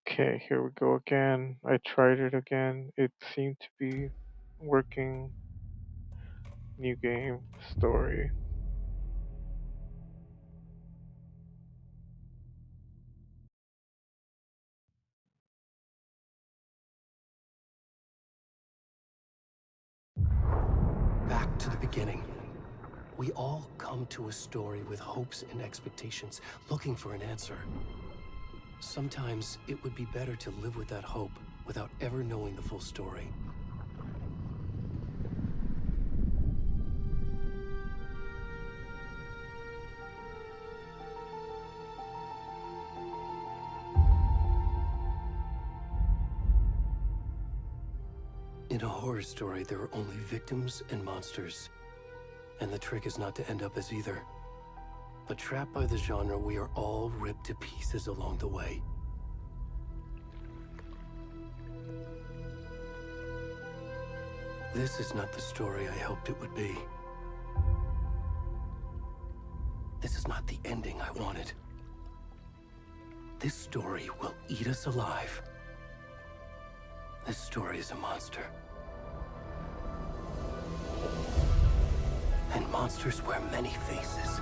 Okay, here we go again. I tried it again. It seemed to be working. New game, story. Back to the beginning. We all come to a story with hopes and expectations, looking for an answer. Sometimes it would be better to live with that hope without ever knowing the full story. In a horror story, there are only victims and monsters. And the trick is not to end up as either. But trapped by the genre, we are all ripped to pieces along the way. This is not the story I hoped it would be. This is not the ending I wanted. This story will eat us alive. This story is a monster. And monsters wear many faces.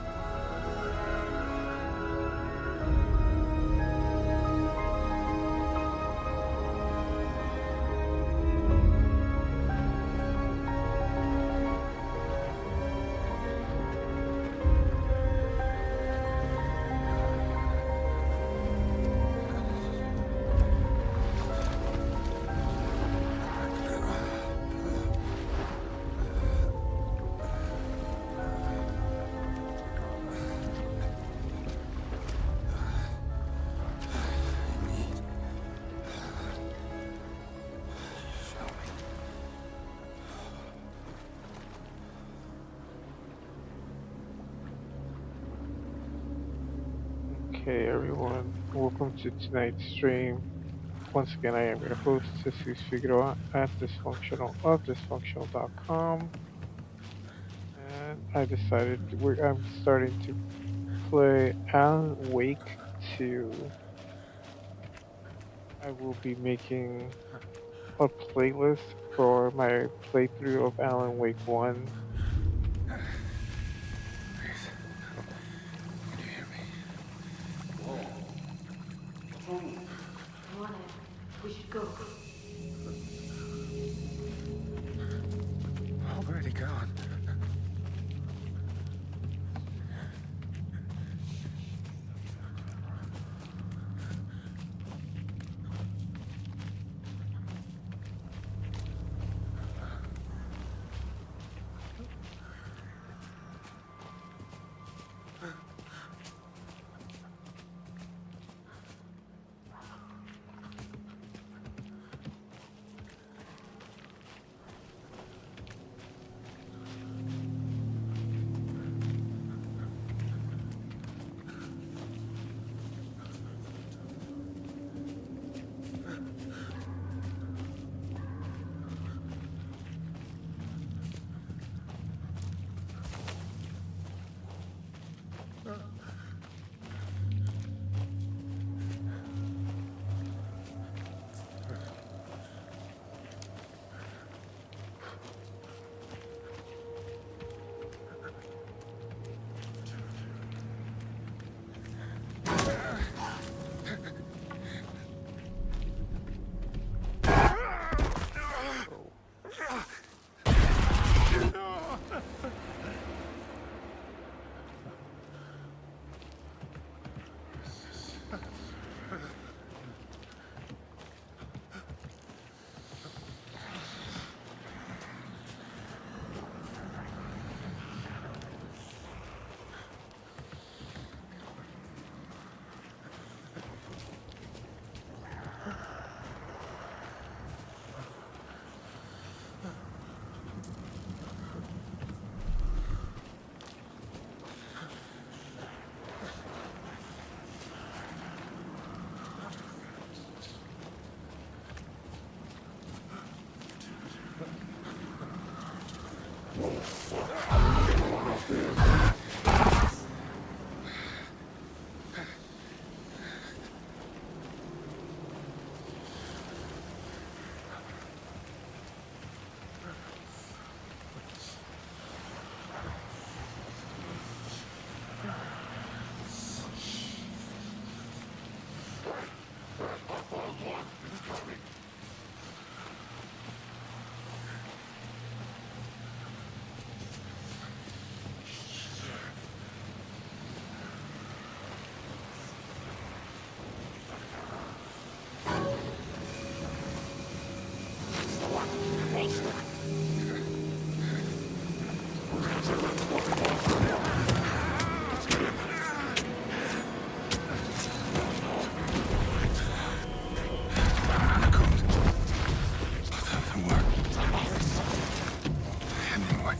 Okay, everyone, welcome to tonight's stream. Once again, I am your host, Jesus Figueroa at Dysfunctional of Dysfunctional.com. And I decided I'm starting to play Alan Wake 2. I will be making a playlist for my playthrough of Alan Wake 1. Please. Can you hear me? Whoa. What's wrong? Come on, Ed. We should go. Where'd he gone? The code. That worked. Anyway.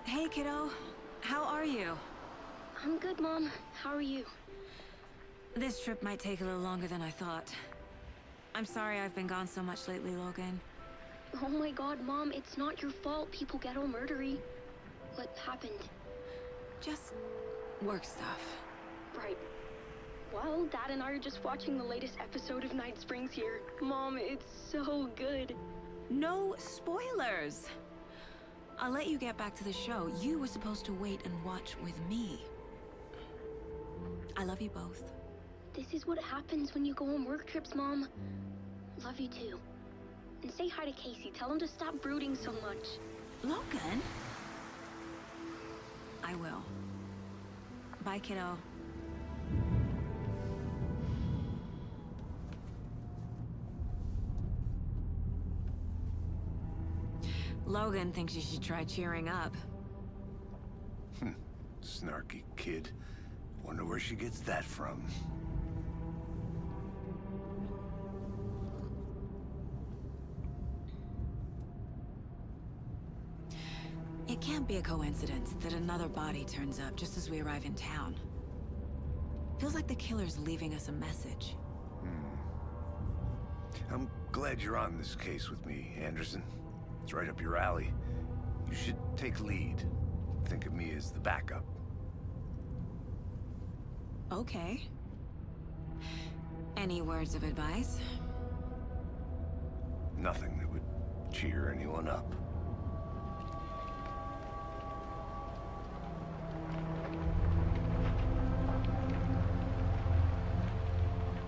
Hey, kiddo. How are you? I'm good, Mom. How are you? This trip might take a little longer than I thought. I'm sorry I've been gone so much lately, Logan. Oh my god, Mom, it's not your fault people get all murdery. What happened? Just work stuff. Right. Well, Dad and I are just watching the latest episode of Night Springs here. Mom, it's so good. No spoilers! I'll let you get back to the show. You were supposed to wait and watch with me. I love you both. This is what happens when you go on work trips, Mom. Love you too. And say hi to Casey. Tell him to stop brooding so much. Logan? I will. Bye, kiddo. Logan thinks you should try cheering up. Snarky kid. Wonder where she gets that from. It can't be a coincidence that another body turns up just as we arrive in town. Feels like the killer's leaving us a message. I'm glad you're on this case with me, Anderson. It's right up your alley. You should take lead. Think of me as the backup. Okay. Any words of advice? Nothing that would cheer anyone up.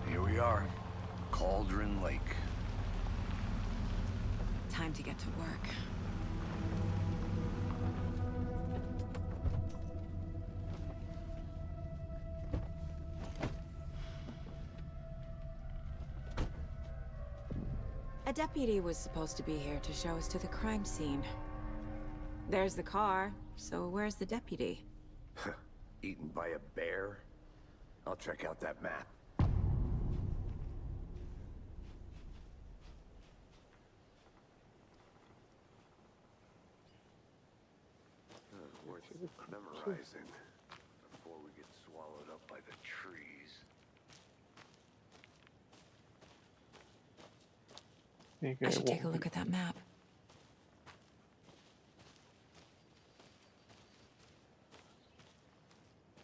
Here we are. Cauldron Lake. Time to get to work. A deputy was supposed to be here to show us to the crime scene. There's the car, so where's the deputy? Eaten by a bear? I'll check out that map. Worth memorizing before we get swallowed up by the trees. Maybe I should take a won't look at that map.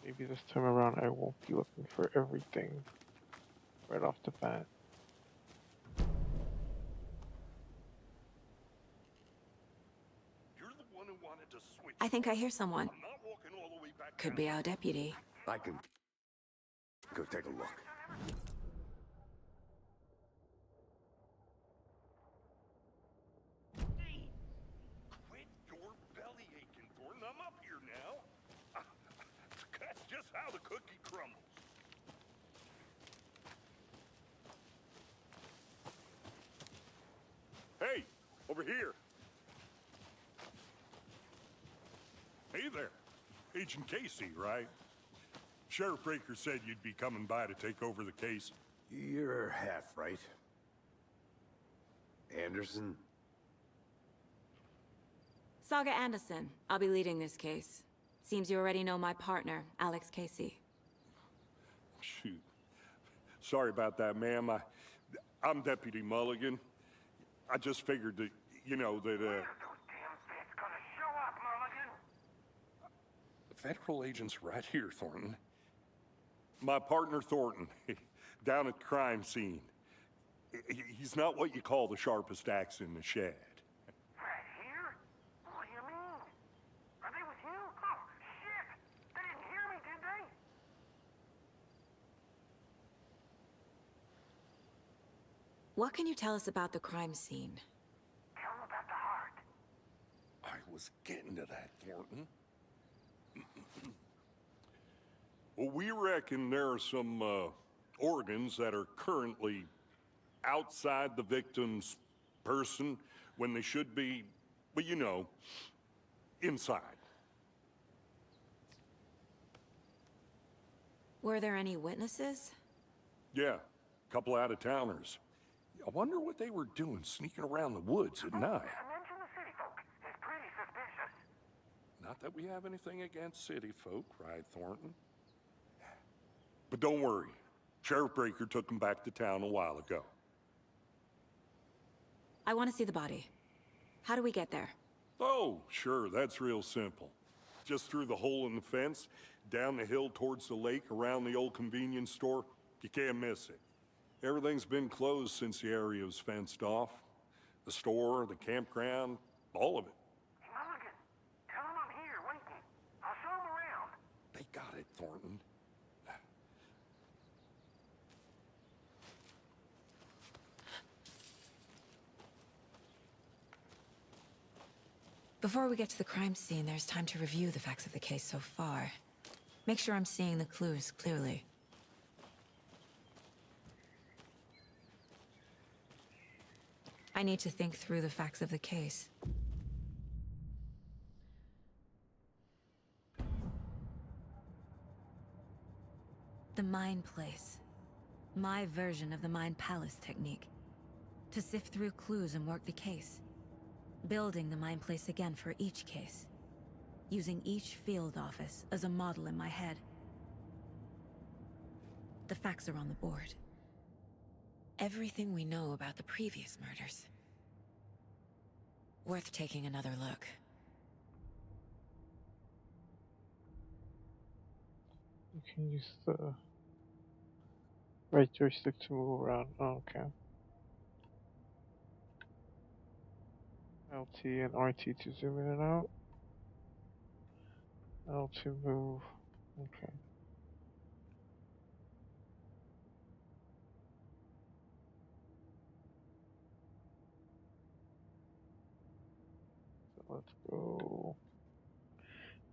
Maybe this time around I won't be looking for everything right off the bat. You're the one who wanted to switch. I think I hear someone. I'm not walking all the way back Could down. be our deputy. I can go take a look. Over here. Hey there. Agent Casey, right? Sheriff Breaker said you'd be coming by to take over the case. You're half right. Anderson? Saga Anderson. I'll be leading this case. Seems you already know my partner, Alex Casey. Shoot. Sorry about that, ma'am. I'm Deputy Mulligan. I just figured that, you know, that, The federal agent's right here, Thornton. My partner, Thornton, down at the crime scene. He's not what you call the sharpest axe in the shed. Right here? What do you mean? Are they with you? Oh, shit! They didn't hear me, did they? What can you tell us about the crime scene? Tell them about the heart. I was getting to that, Thornton. Well, we reckon there are some organs that are currently outside the victim's person when they should be, well, you know, inside. Were there any witnesses? Yeah, a couple out-of-towners. I wonder what they were doing sneaking around the woods at night. Mention the city folk. It's pretty suspicious. Not that we have anything against city folk, right, Thornton? But don't worry. Sheriff Breaker took them back to town a while ago. I want to see the body. How do we get there? Oh, sure, that's real simple. Just through the hole in the fence, down the hill towards the lake, around the old convenience store. You can't miss it. Everything's been closed since the area was fenced off. The store, the campground, all of it. Hey, Mulligan, tell them I'm here waiting. I'll show them around. They got it, Thornton. Before we get to the crime scene, there's time to review the facts of the case so far. Make sure I'm seeing the clues clearly. I need to think through the facts of the case. The Mind Place. My version of the Mind Palace technique. To sift through clues and work the case. Building the Mind Place again for each case. Using each field office as a model in my head. The facts are on the board. Everything we know about the previous murders. Worth taking another look. You can use the right joystick to move around. Oh, okay. LT and RT to zoom in and out. L to move. Okay. So let's go.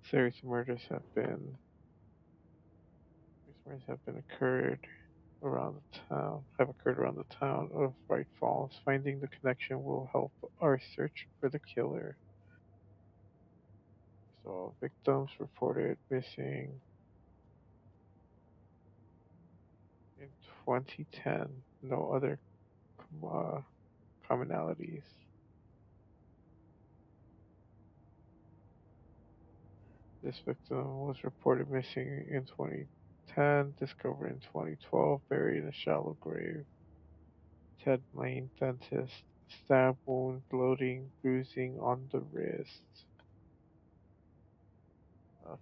Series of murders have been occurred around the town. Have occurred around the town of Bright Falls. Finding the connection will help our search for the killer. So victims reported missing in 2010. No other commonalities. This victim was reported missing in 2010, discovered in 2012, buried in a shallow grave. Ted Lane, dentist, stab wound, bloating, bruising on the wrist.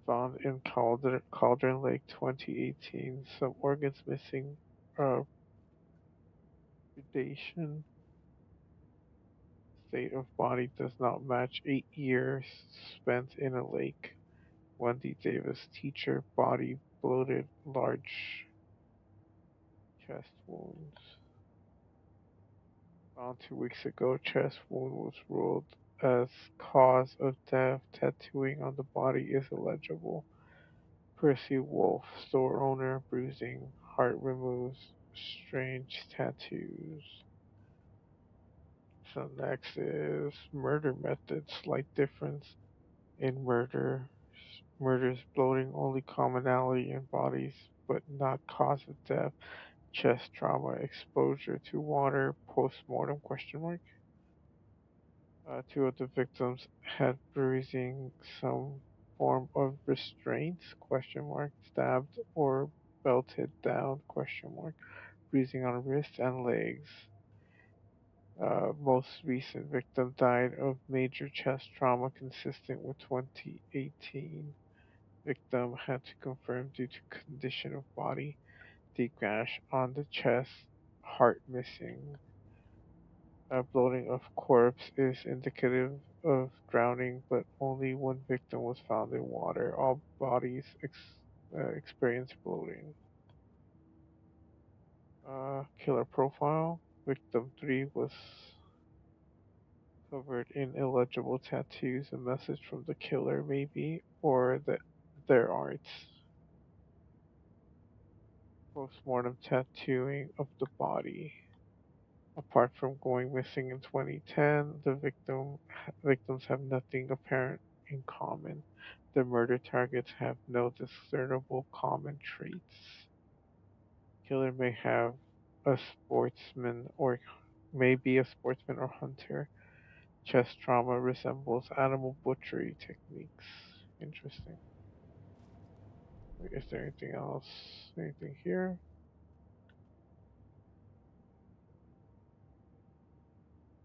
Found in Cauldron Lake, 2018. Some organs missing. Predation. State of body does not match 8 years spent in a lake. Wendy Davis, teacher, body bloated, large chest wounds. Found 2 weeks ago, chest wound was ruled as cause of death. Tattooing on the body is illegible. Percy Wolf, store owner, bruising, heart removes, strange tattoos. So next is murder methods. Slight difference in murder. Murder is bloating, only commonality in bodies, but not cause of death. Chest trauma, exposure to water, post-mortem question mark. Two of the victims had bruising, some form of restraints, question mark, stabbed or belted down, question mark, bruising on wrists and legs. Most recent victim died of major chest trauma consistent with 2018. Victim had to confirm due to condition of body, deep gash on the chest, heart missing. Bloating of corpse is indicative of drowning, but only one victim was found in water. All bodies experienced bloating. Killer profile. Victim 3 was covered in illegible tattoos. A message from the killer, maybe, or their art. Postmortem tattooing of the body. Apart from going missing in 2010, the victims have nothing apparent in common. The murder targets have no discernible common traits. Killer may have a sportsman or may be a sportsman or hunter. Chest trauma resembles animal butchery techniques. Interesting. Is there anything else? Anything here?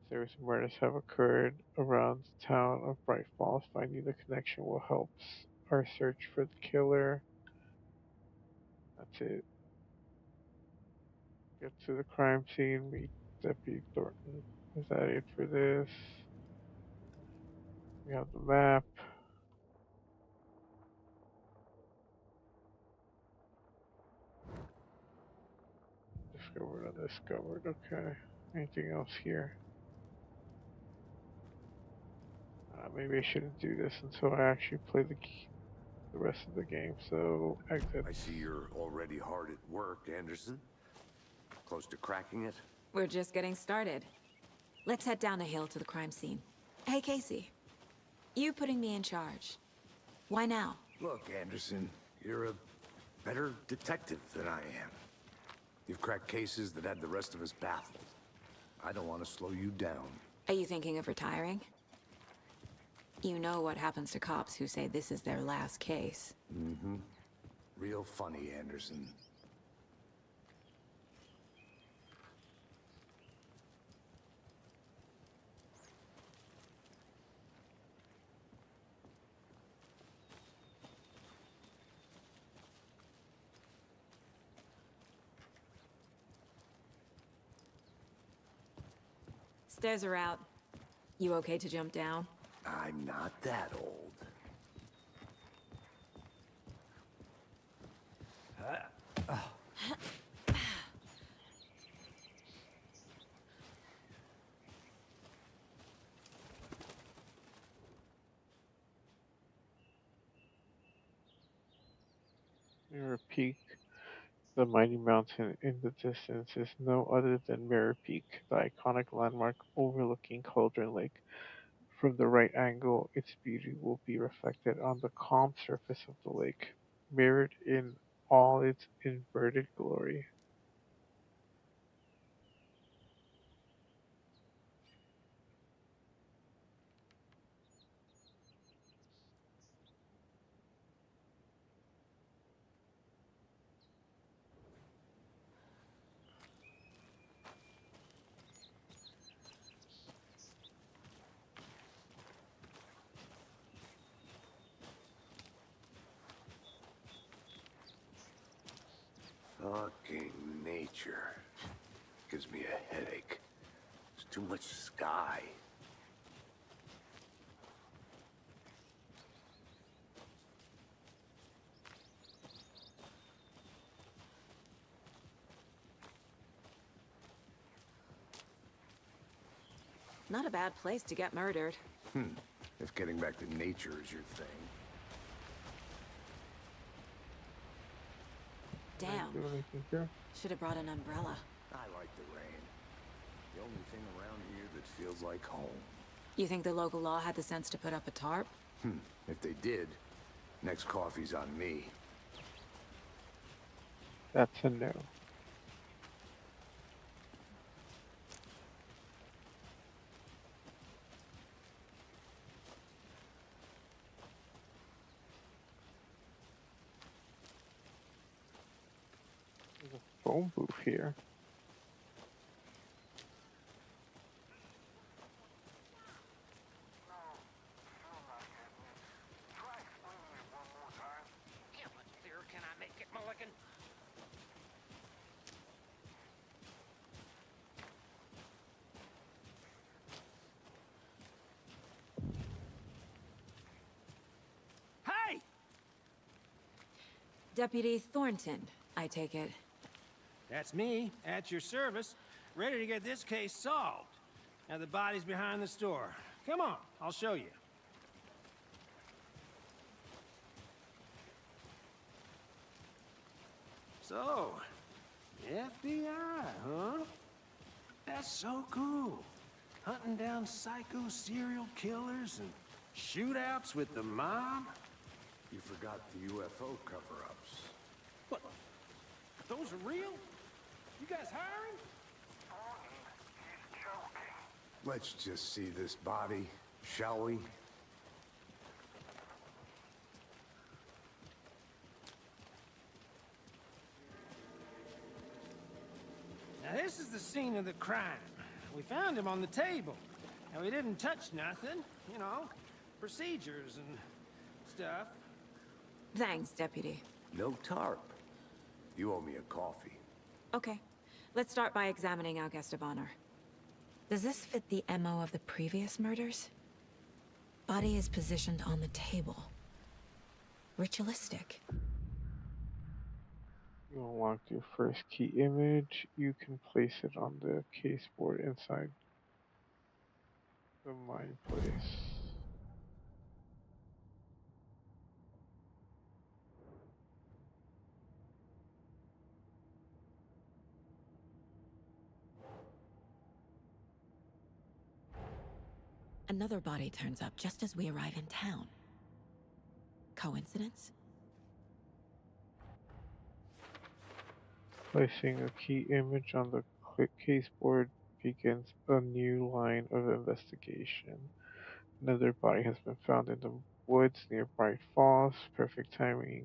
Serious murders have occurred around the town of Bright Falls. Finding the connection will help our search for the killer. That's it. Get to the crime scene, meet Deputy Thornton. Is that it for this? We have the map. Discovered, undiscovered. Okay. Anything else here? Maybe I shouldn't do this until I actually play the rest of the game. So exit. I see you're already hard at work, Anderson. Close to cracking it? We're just getting started. Let's head down the hill to the crime scene. Hey, Casey. You putting me in charge. Why now? Look, Anderson, you're a better detective than I am. You've cracked cases that had the rest of us baffled. I don't want to slow you down. Are you thinking of retiring? You know what happens to cops who say this is their last case. Mm-hmm. Real funny, Anderson. Stairs are out. You okay to jump down? I'm not that old. Mirror Peak. The mighty mountain in the distance is no other than Mirror Peak, the iconic landmark overlooking Cauldron Lake. From the right angle, its beauty will be reflected on the calm surface of the lake, mirrored in all its inverted glory. Fucking nature. Gives me a headache. There's too much sky. Not a bad place to get murdered. If getting back to nature is your thing. Damn. Do anything here? Should have brought an umbrella. I like the rain. The only thing around here that's feels like home. You think the local law had the sense to put up a tarp? If they did, next coffee's on me. That's a no. There's a phone booth here. Try explaining it one more time. How much clearer can I make it, Mulligan? Hey! Deputy Thornton, I take it. That's me, at your service, ready to get this case solved. Now the body's behind the store. Come on, I'll show you. So, FBI, huh? That's so cool. Hunting down psycho serial killers and shootouts with the mob. You forgot the UFO cover-ups. What? Those are real? You guys hiring? He's joking. Let's just see this body, shall we? Now this is the scene of the crime. We found him on the table. And we didn't touch nothing, you know, procedures and stuff. Thanks, Deputy. No tarp. You owe me a coffee. Okay, let's start by examining our guest of honor. Does this fit the MO of the previous murders? Body is positioned on the table. Ritualistic. You unlocked your first key image. You can place it on the case board inside the mine place. Another body turns up just as we arrive in town. Coincidence? Placing a key image on the case board begins a new line of investigation. Another body has been found in the woods near Bright Falls. Perfect timing.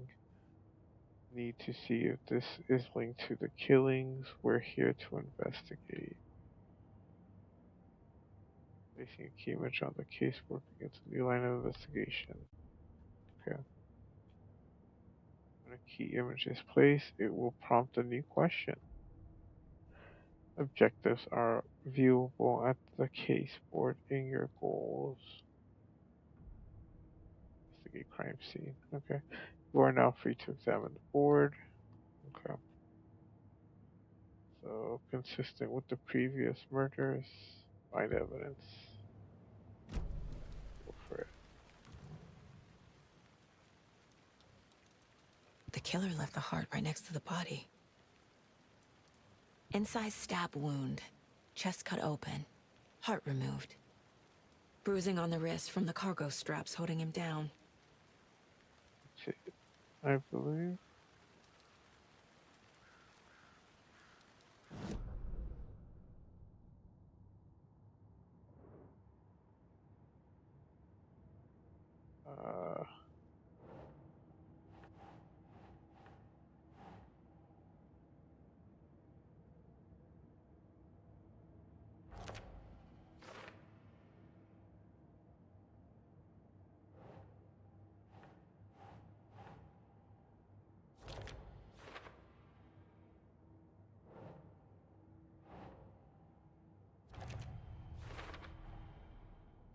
Need to see if this is linked to the killings. We're here to investigate. Placing a key image on the case board begins a new line of investigation. Okay. When a key image is placed, it will prompt a new question. Objectives are viewable at the case board in your goals. Investigate crime scene. Okay. You are now free to examine the board. Okay. So, consistent with the previous murders, find evidence. Go for it. The killer left the heart right next to the body. Incised stab wound. Chest cut open. Heart removed. Bruising on the wrist from the cargo straps holding him down. I believe.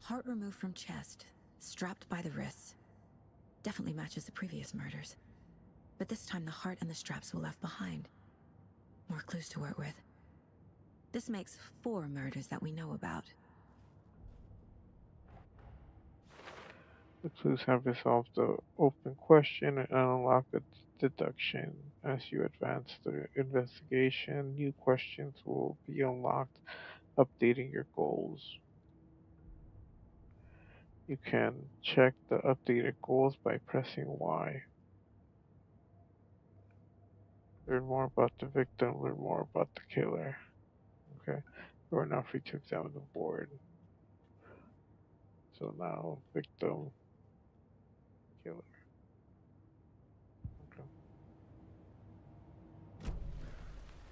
Heart removed from chest, strapped by the wrists. Definitely matches the previous murders. But this time the heart and the straps were left behind. More clues to work with. This makes 4 murders that we know about. The clues have resolved the open question and unlocked the deduction. As you advance the investigation, new questions will be unlocked, updating your goals. You can check the updated goals by pressing Y. Learn more about the victim, learn more about the killer. Okay, you are now free to examine the board. So now, victim, killer. Okay.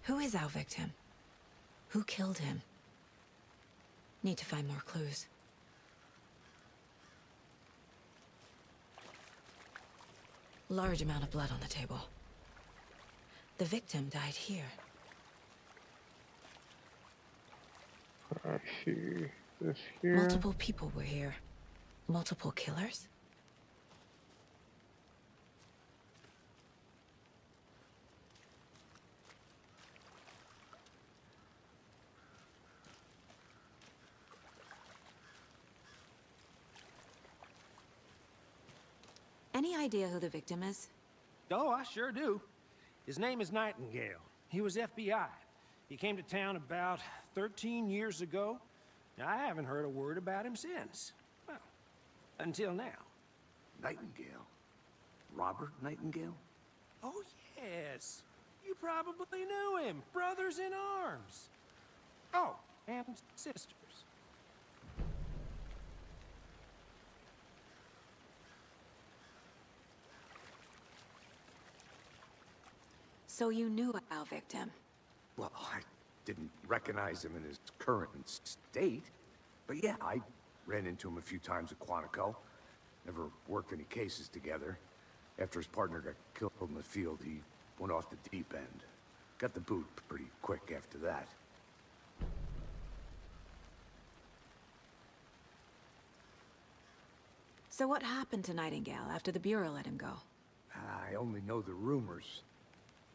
Who is our victim? Who killed him? Need to find more clues. Large amount of blood on the table. The victim died here. I see this here. Multiple people were here. Multiple killers? Any idea who the victim is? Oh, I sure do. His name is Nightingale. He was FBI. He came to town about 13 years ago. Now, I haven't heard a word about him since. Well, until now. Nightingale? Robert Nightingale? Oh, yes. You probably knew him. Brothers in arms. Oh, and sisters. So you knew our victim? Well, I didn't recognize him in his current state. But yeah, I ran into him a few times at Quantico. Never worked any cases together. After his partner got killed in the field, he went off the deep end. Got the boot pretty quick after that. So what happened to Nightingale after the Bureau let him go? I only know the rumors.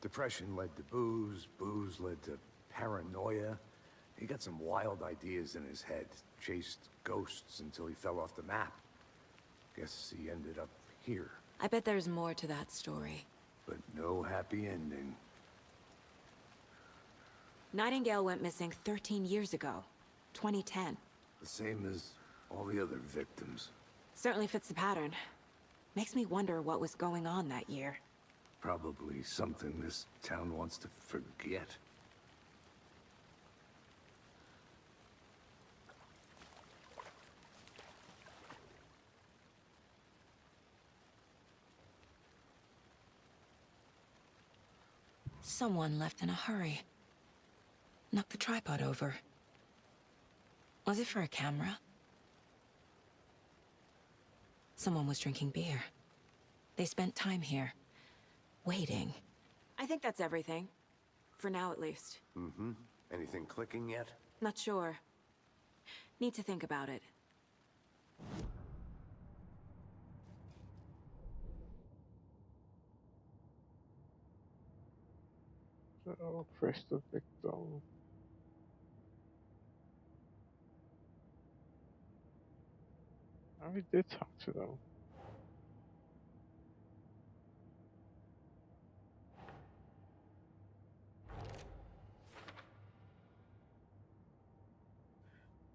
Depression led to booze, booze led to paranoia. He got some wild ideas in his head, chased ghosts until he fell off the map. Guess he ended up here, I bet there's more to that story. but no happy ending. Nightingale went missing 13 years ago. 2010. The same as all the other victims. Certainly fits the pattern. Makes me wonder what was going on that year. Probably something this town wants to forget. Someone left in a hurry. Knocked the tripod over. Was it for a camera? Someone was drinking beer. They spent time here. Waiting. I think that's everything. For now, at least. Mm-hmm. Anything clicking yet? Not sure. Need to think about it. So, first the victim. We did talk to them.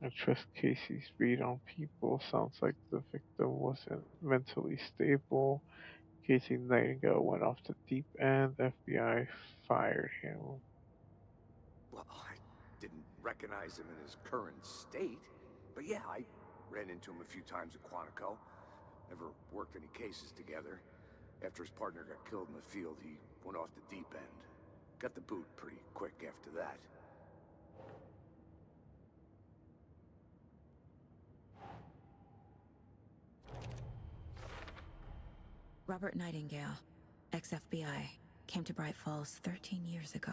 I trust Casey's read on people. Sounds like the victim wasn't mentally stable. Casey Nightingale went off the deep end. FBI fired him. Well, I didn't recognize him in his current state. But yeah, I ran into him a few times at Quantico. Never worked any cases together. After his partner got killed in the field, he went off the deep end. Got the boot pretty quick after that. Robert Nightingale, ex-FBI, came to Bright Falls 13 years ago.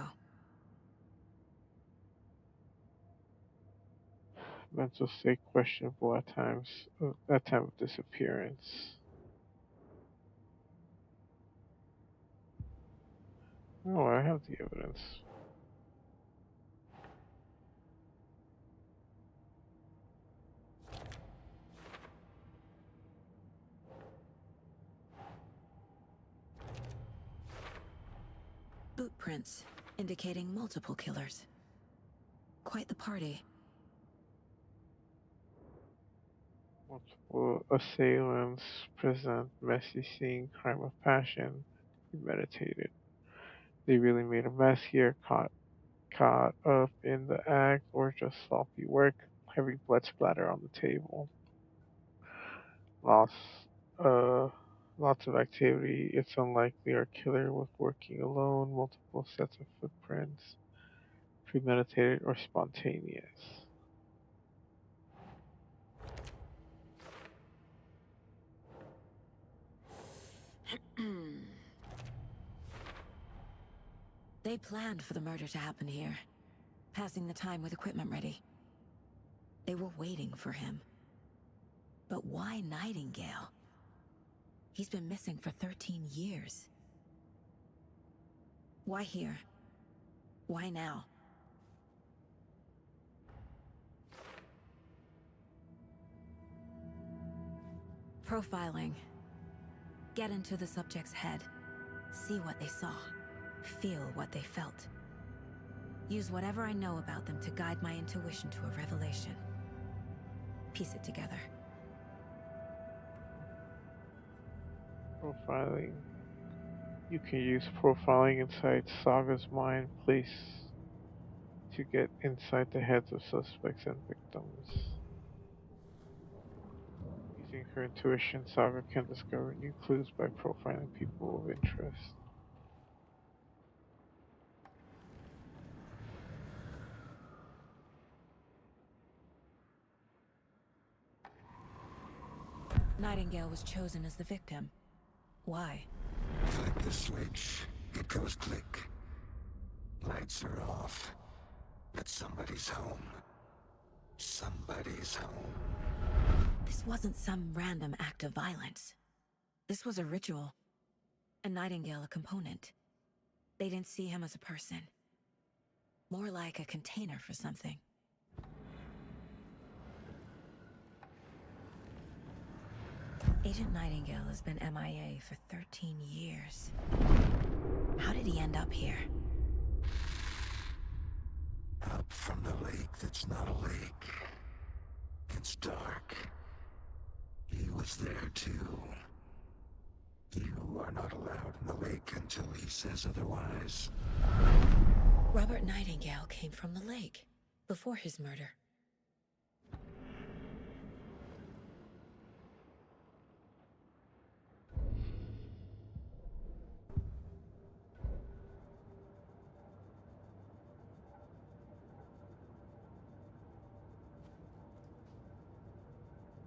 Mental state questionable at times. At time of disappearance. Oh, I have the evidence. Boot prints, indicating multiple killers. Quite the party. Multiple assailants present messy scene, crime of passion, premeditated. They really made a mess here, caught up in the act, or just sloppy work. Heavy blood splatter on the table. Loss, uh, lots of activity. It's unlikely our killer was working alone. Multiple sets of footprints, premeditated or spontaneous. They planned for the murder to happen here, passing the time with equipment ready. They were waiting for him. But why Nightingale? He's been missing for 13 years. Why here? Why now? Profiling. Get into the subject's head. See what they saw. Feel what they felt. Use whatever I know about them to guide my intuition to a revelation. Piece it together. Profiling. You can use profiling inside Saga's mind place to get inside the heads of suspects and victims. Using her intuition, Saga can discover new clues by profiling people of interest. Nightingale was chosen as the victim. Why? Flip the switch, it goes click. Lights are off. But somebody's home. Somebody's home. This wasn't some random act of violence. This was a ritual. And Nightingale a component. They didn't see him as a person. More like a container for something. Agent Nightingale has been MIA for 13 years. How did he end up here? Up from the lake that's not a lake. It's dark. He was there too. You are not allowed in the lake until he says otherwise. Robert Nightingale came from the lake, before his murder.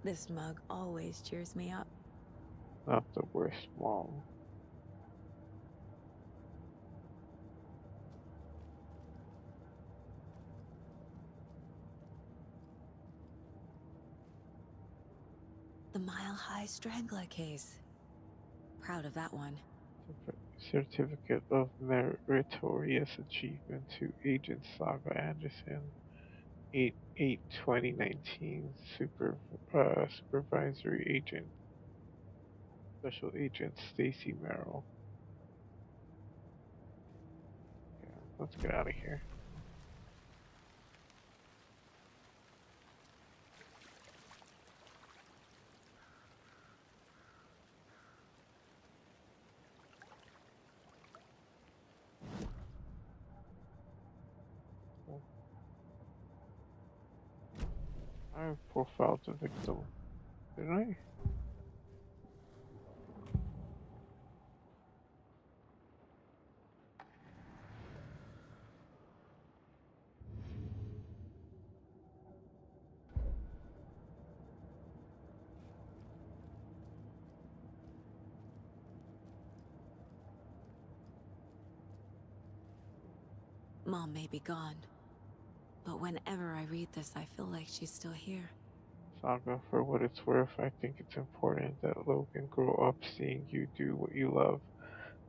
This mug always cheers me up. Not the worst, Mom. The Mile High Strangler case. Proud of that one. Certificate of Meritorious Achievement to Agent Saga Anderson. 8/8/2019. Supervisory Agent. Special Agent Stacy Merrill. Yeah, let's get out of here. I profiled the victim, didn't I? Mom may be gone, but whenever I read this, I feel like she's still here. Saga, for what it's worth, I think it's important that Logan grow up seeing you do what you love,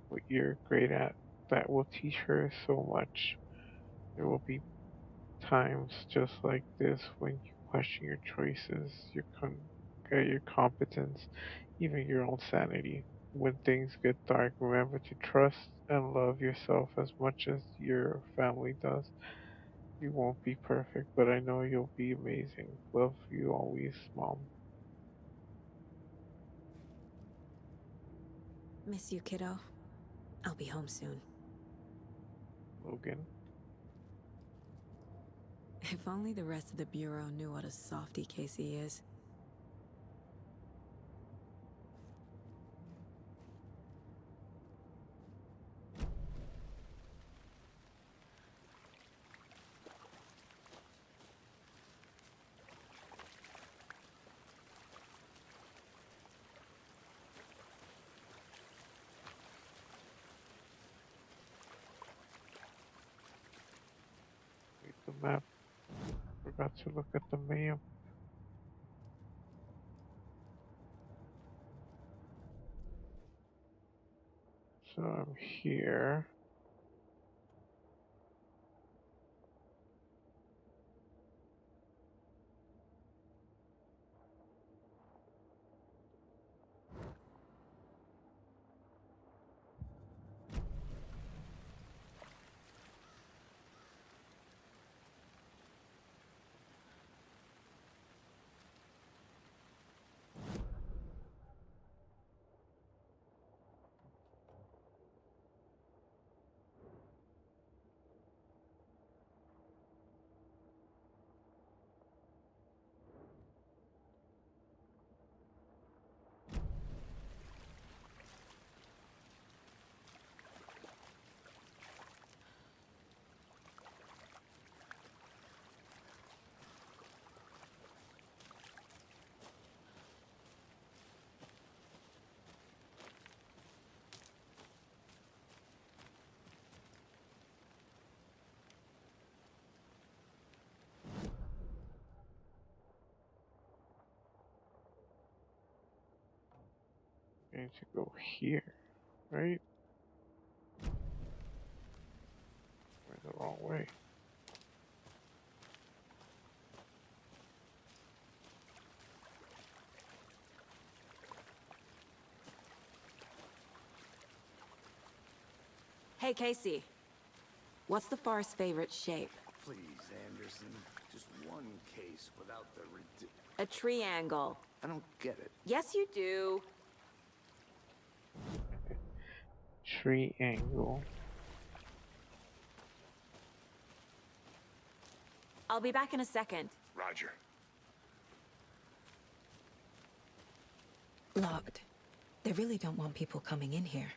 what you're great at. That will teach her so much. There will be times just like this when you question your choices, your competence, even your own sanity. When things get dark, remember to trust and love yourself as much as your family does. You won't be perfect, but I know you'll be amazing. Love you always, Mom. Miss you, kiddo. I'll be home soon. Logan. If only the rest of the Bureau knew what a softy Casey is. Read the map. Forgot to look at the map. So I'm here. I need to go here, right? Went the wrong way. Hey, Casey. What's the Forest's favorite shape? Please, Anderson. Just one case without the A triangle. I don't get it. Yes, you do. Triangle. I'll be back in a second. Roger. Locked. They really don't want people coming in here.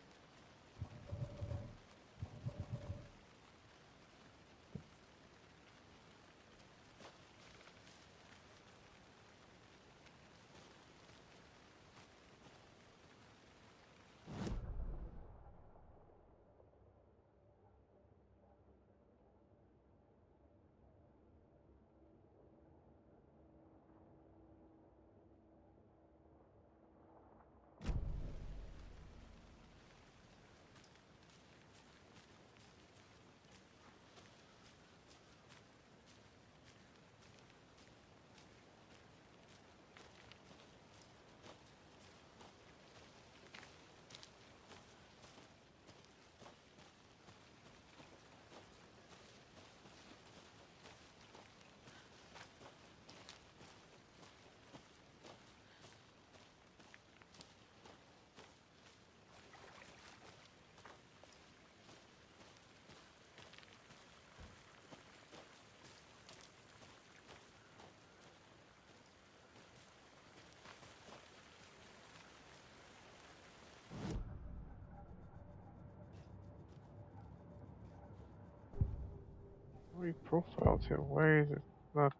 Reprofiled him. Why is it not?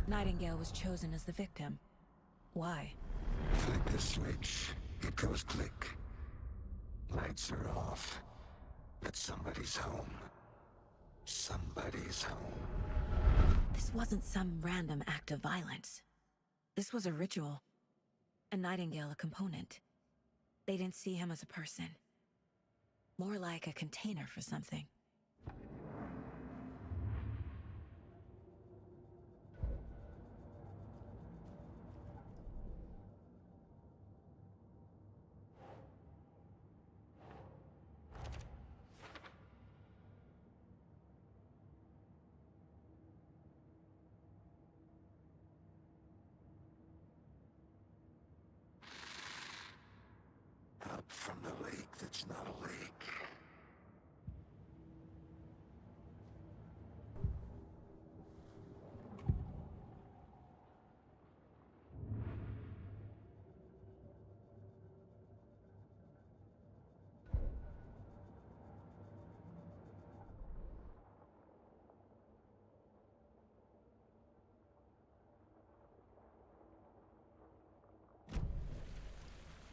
Nightingale was chosen as the victim. Why? Flick the switch. It goes click. Lights are off. But somebody's home. Somebody's home. This wasn't some random act of violence. This was a ritual. And Nightingale a component. They didn't see him as a person. More like a container for something. Up from the It's not a lake.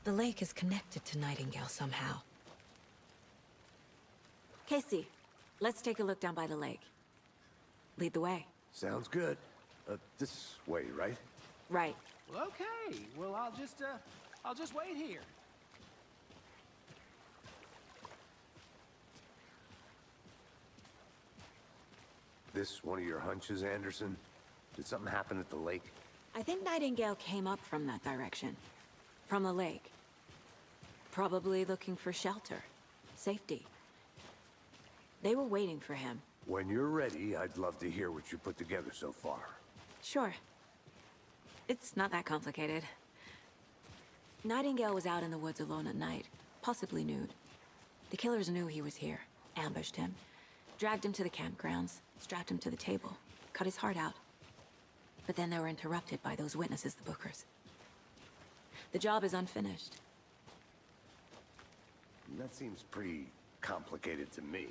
The lake is connected to Nightingale somehow. Casey, let's take a look down by the lake. Lead the way. Sounds good. This way, right? Right. Well, okay. Well, I'll just wait here. This one of your hunches, Anderson? Did something happen at the lake? I think Nightingale came up from that direction. From the lake. Probably looking for shelter. Safety. They were waiting for him. When you're ready, I'd love to hear what you put together so far. Sure. It's not that complicated. Nightingale was out in the woods alone at night, possibly nude. The killers knew he was here, ambushed him, dragged him to the campgrounds, strapped him to the table, cut his heart out. But then they were interrupted by those witnesses, the Bookers. The job is unfinished. That seems pretty complicated to me.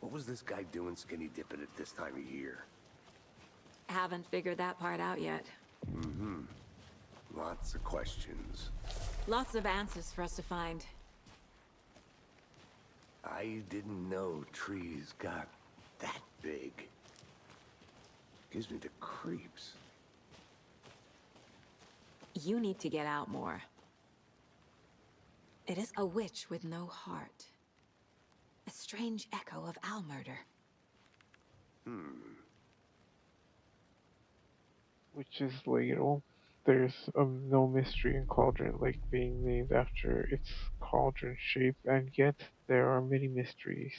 What was this guy doing skinny dipping at this time of year? Haven't figured that part out yet. Mm-hmm. Lots of questions. Lots of answers for us to find. I didn't know trees got that big. Gives me the creeps. You need to get out more. It is a witch with no heart. A strange echo of owl murder. Which is ladle. There's no mystery in Cauldron Lake being named after its cauldron shape, and yet there are many mysterious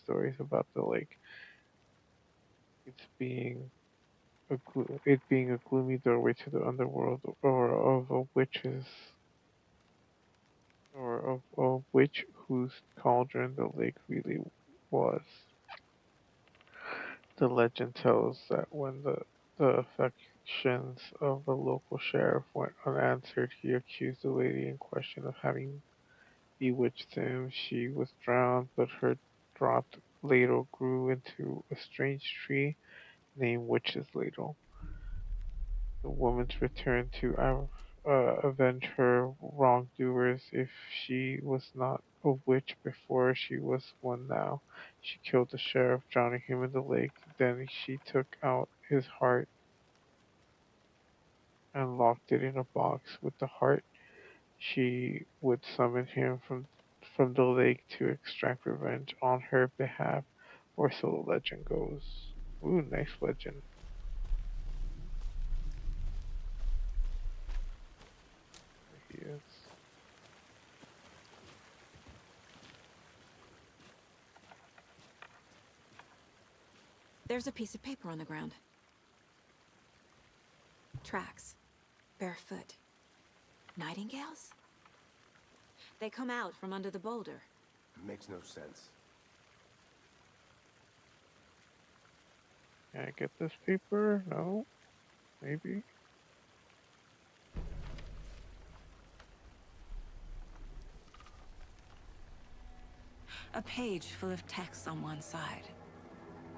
stories about the lake. It being a gloomy doorway to the underworld, or of a witch whose cauldron the lake really was. The legend tells that when the affections of the local sheriff went unanswered, he accused the lady in question of having bewitched him. She was drowned, but her dropped ladle grew into a strange tree named Witch's Ladle. The woman's returned to avenge her wrongdoers. If she was not a witch before, she was one now. She killed the sheriff, drowning him in the lake. Then she took out his heart and locked it in a box. With the heart, she would summon him from the lake to extract revenge on her behalf, or so the legend goes. Ooh, nice legend. There he is. There's a piece of paper on the ground. Tracks. Barefoot. Nightingales? They come out from under the boulder. Makes no sense. Can I get this paper? No? Maybe? A page full of text on one side.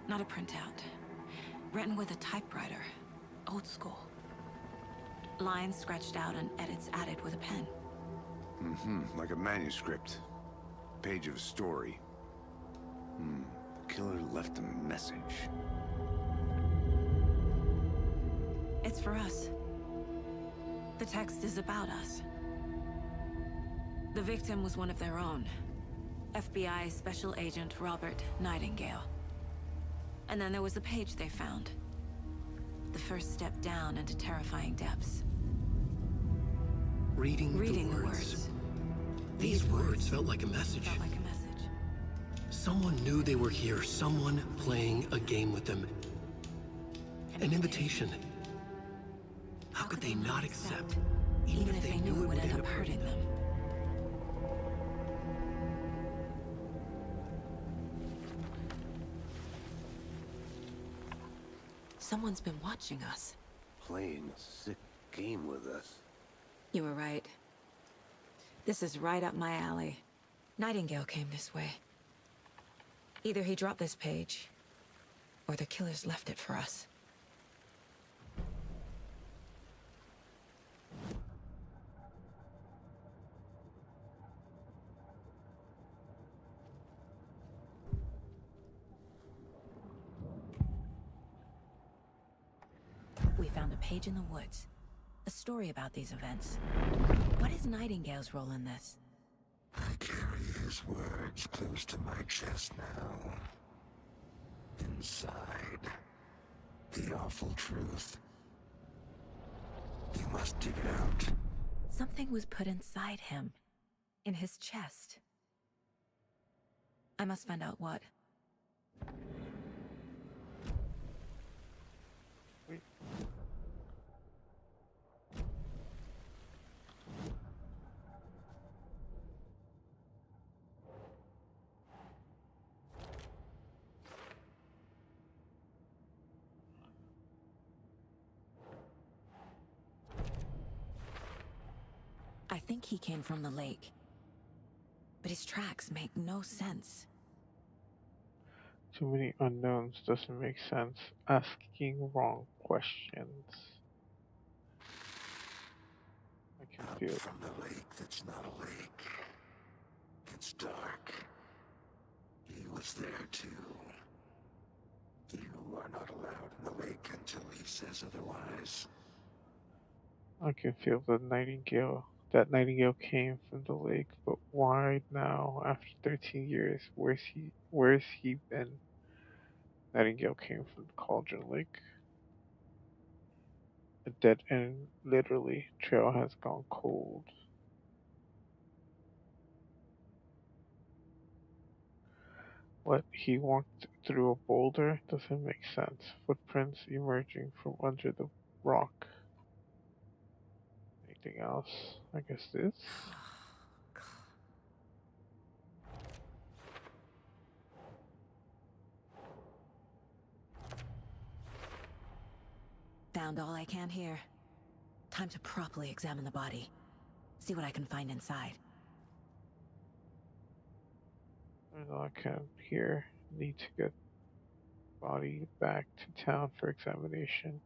Not a printout. Written with a typewriter. Old school. Lines scratched out and edits added with a pen. Like a manuscript. Page of a story. Killer left a message. It's for us. The text is about us. The victim was one of their own. FBI Special Agent Robert Nightingale. And then there was the page they found. The first step down into terrifying depths. Reading the words. These words felt like a message. Someone knew they were here. Someone playing a game with them. An invitation. How could they not accept, even if they knew it would end up hurting them? Someone's been watching us. Playing a sick game with us. You were right. This is right up my alley. Nightingale came this way. Either he dropped this page, or the killers left it for us. We found a page in the woods. A story about these events. What is Nightingale's role in this? I carry his words close to my chest now. Inside, the awful truth. You must dig it out. Something was put inside him. In his chest. I must find out what. I think he came from the lake. But his tracks make no sense. Too many unknowns doesn't make sense. Asking wrong questions. I can Up feel it. from the lake that's not a lake. It's dark. He was there too. You are not allowed in the lake until he says otherwise. I can feel the Nightingale. That Nightingale came from the lake, but why now? After 13 years, where's he been? Nightingale came from the Cauldron Lake. A dead end, literally. Trail has gone cold. What, he walked through a boulder? Doesn't make sense. Footprints emerging from under the rock. Anything else? I guess this. Found all I can here. Time to properly examine the body. See what I can find inside. There's all I can here. Need to get body back to town for examination.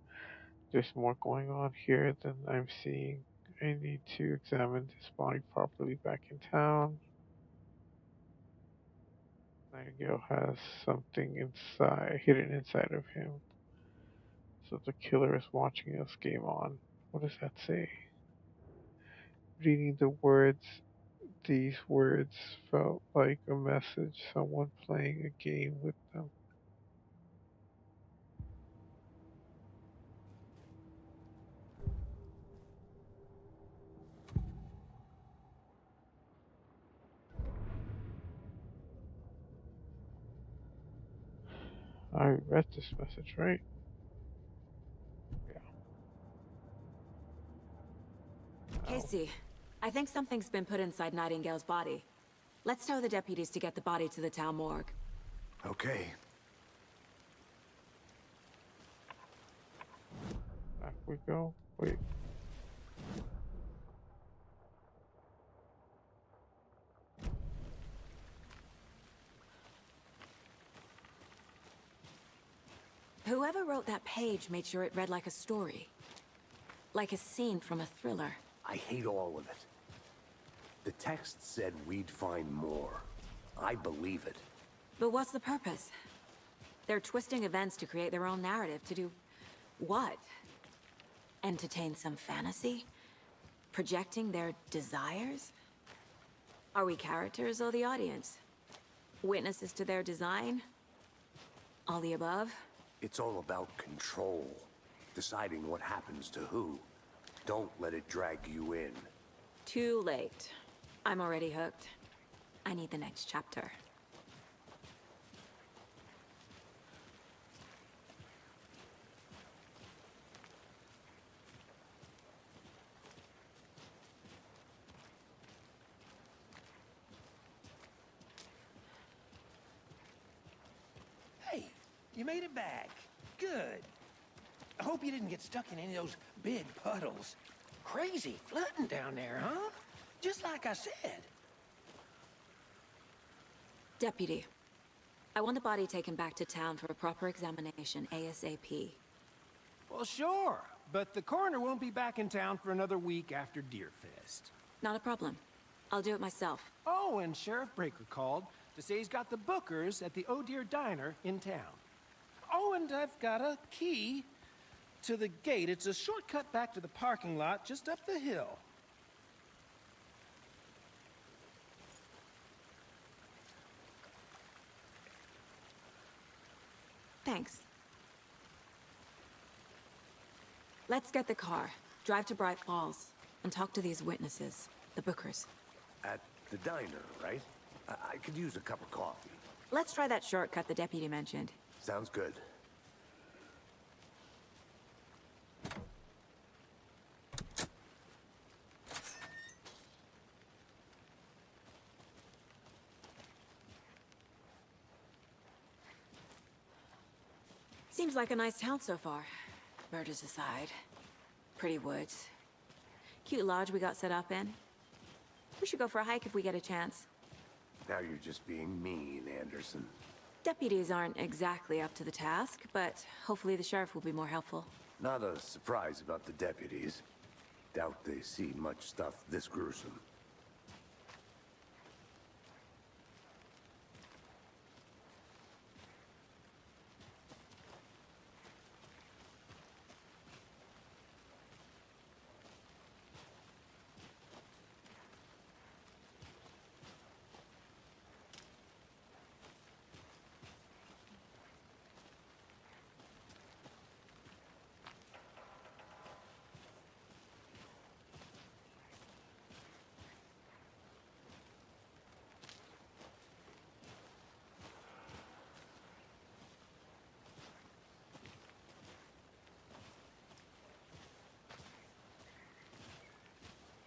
There's more going on here than I'm seeing. I need to examine this body properly back in town. Nightingale has something hidden inside of him. So the killer is watching us game on. What does that say? Reading the words, these words felt like a message, someone playing a game with them. I read this message, right? Yeah. Casey, I think something's been put inside Nightingale's body. Let's tell the deputies to get the body to the town morgue. Okay. Back we go. Wait. Whoever wrote that page made sure it read like a story. Like a scene from a thriller. I hate all of it. The text said we'd find more. I believe it. But what's the purpose? They're twisting events to create their own narrative to do... what? Entertain some fantasy? Projecting their desires? Are we characters or the audience? Witnesses to their design? All the above? It's all about control. Deciding what happens to who. Don't let it drag you in. Too late. I'm already hooked. I need the next chapter. Hey, you made it back. Good. I hope you didn't get stuck in any of those big puddles. Crazy flooding down there, huh? Just like I said. Deputy, I want the body taken back to town for a proper examination ASAP. Well, sure, but the coroner won't be back in town for another week after Deerfest. Not a problem. I'll do it myself. Oh, and Sheriff Breaker called to say he's got the Bookers at the Oh Deer Diner in town. Oh, and I've got a key to the gate. It's a shortcut back to the parking lot just up the hill. Thanks. Let's get the car, drive to Bright Falls, and talk to these witnesses, the Bookers. At the diner, right? I could use a cup of coffee. Let's try that shortcut the deputy mentioned. Sounds good. Seems like a nice town so far. Murders aside. Pretty woods. Cute lodge we got set up in. We should go for a hike if we get a chance. Now you're just being mean, Anderson. Deputies aren't exactly up to the task, but hopefully the sheriff will be more helpful. Not a surprise about the deputies. Doubt they see much stuff this gruesome.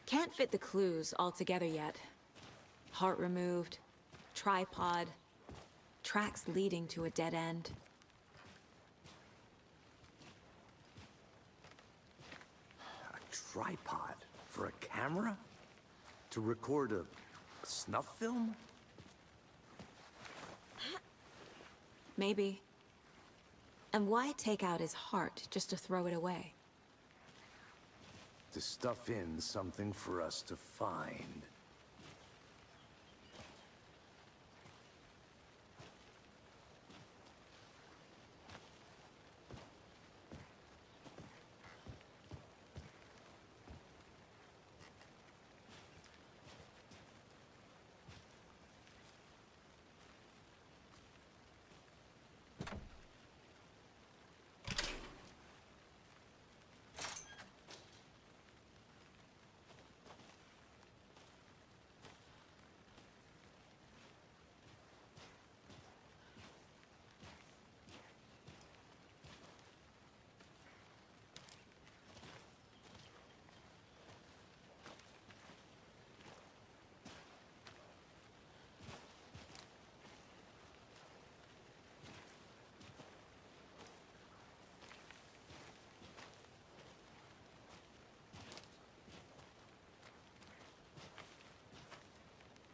Can't fit the clues all together yet. Heart removed, tripod, tracks leading to a dead end. A tripod for a camera? To record a snuff film? Maybe. And why take out his heart just to throw it away? To stuff in something for us to find.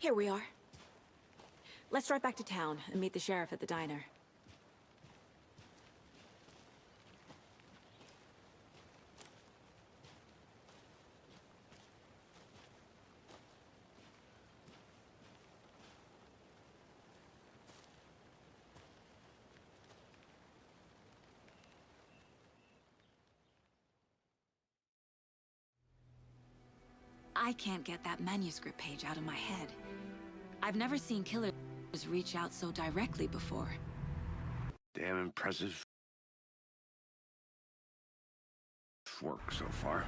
Here we are. Let's drive back to town and meet the sheriff at the diner. I can't get that manuscript page out of my head. I've never seen killers reach out so directly before. Damn impressive work so far.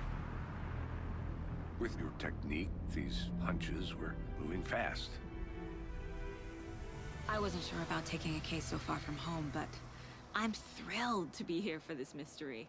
With your technique, these hunches were moving fast. I wasn't sure about taking a case so far from home, but I'm thrilled to be here for this mystery.